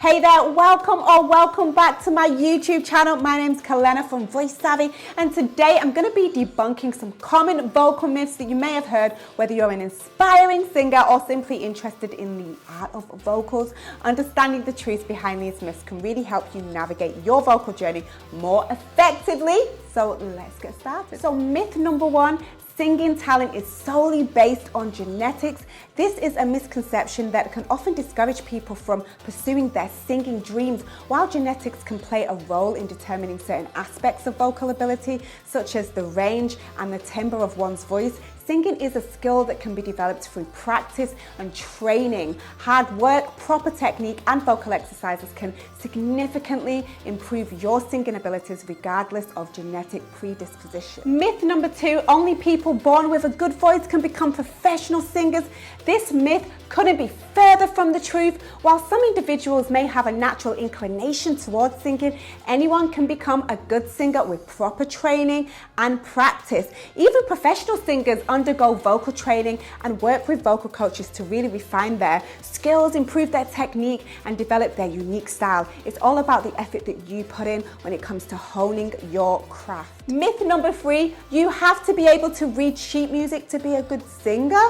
Hey there, welcome back to my YouTube channel. My name's Kalena from Voice Savvy, and today I'm going to be debunking some common vocal myths that you may have heard, whether you're an inspiring singer or simply interested in the art of vocals. Understanding the truth behind these myths can really help you navigate your vocal journey more effectively. So let's get started. So myth number one, singing talent is solely based on genetics. This is a misconception that can often discourage people from pursuing their singing dreams. While genetics can play a role in determining certain aspects of vocal ability, such as the range and the timbre of one's voice, singing is a skill that can be developed through practice and training. Hard work, proper technique, and vocal exercises can significantly improve your singing abilities regardless of genetic predisposition. Myth number two, only people born with a good voice can become professional singers. This myth couldn't be further from the truth. While some individuals may have a natural inclination towards singing, anyone can become a good singer with proper training and practice. Even professional singers undergo vocal training and work with vocal coaches to really refine their skills, improve their technique, and develop their unique style. It's all about the effort that you put in when it comes to honing your craft. Myth number three, you have to be able to read sheet music to be a good singer.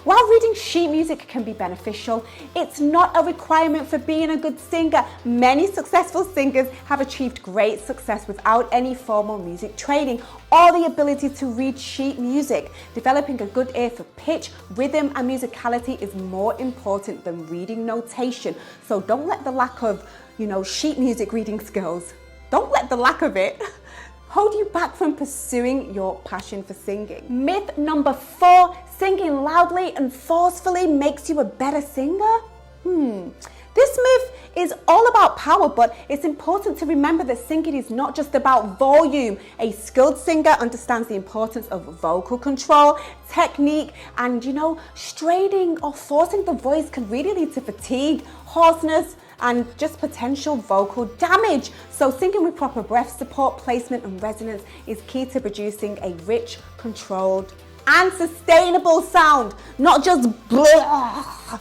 While reading sheet music can be beneficial, it's not a requirement for being a good singer. Many successful singers have achieved great success without any formal music training or the ability to read sheet music. Developing a good ear for pitch, rhythm, and musicality is more important than reading notation. So don't let the lack of, sheet music reading skills, don't let the lack of it hold you back from pursuing your passion for singing. Myth number four, singing loudly and forcefully makes you a better singer? This myth is all about power, but it's important to remember that singing is not just about volume. A skilled singer understands the importance of vocal control, technique, and straining or forcing the voice can really lead to fatigue, hoarseness, and just potential vocal damage. So singing with proper breath support, placement, and resonance is key to producing a rich, controlled, and sustainable sound, not just blah.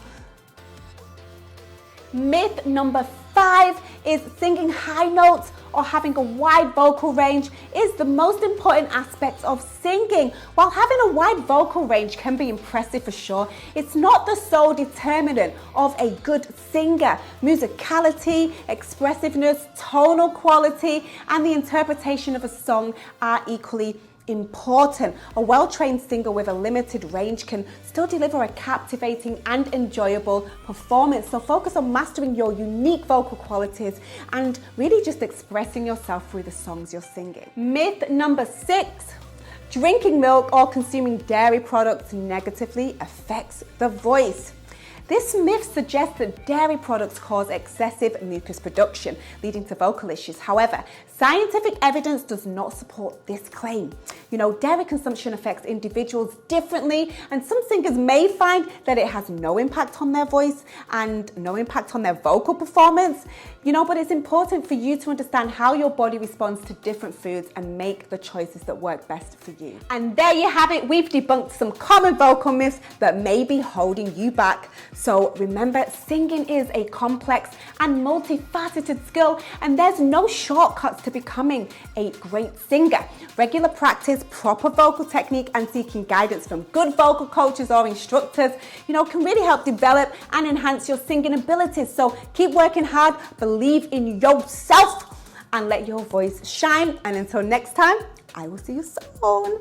Myth number five is singing high notes or having a wide vocal range is the most important aspect of singing. While having a wide vocal range can be impressive for sure, it's not the sole determinant of a good singer. Musicality, expressiveness, tonal quality, and the interpretation of a song are equally important. A well-trained singer with a limited range can still deliver a captivating and enjoyable performance. So focus on mastering your unique vocal qualities and really just expressing yourself through the songs you're singing. Myth number six, drinking milk or consuming dairy products negatively affects the voice. This myth suggests that dairy products cause excessive mucus production, leading to vocal issues. However, scientific evidence does not support this claim. Dairy consumption affects individuals differently, and some singers may find that it has no impact on their voice and no impact on their vocal performance, but it's important for you to understand how your body responds to different foods and make the choices that work best for you. And there you have it. We've debunked some common vocal myths that may be holding you back. So remember, singing is a complex and multifaceted skill, and there's no shortcuts to becoming a great singer. Regular practice, proper vocal technique, and seeking guidance from good vocal coaches or instructors, can really help develop and enhance your singing abilities. So keep working hard, believe in yourself, and let your voice shine. And until next time, I will see you soon.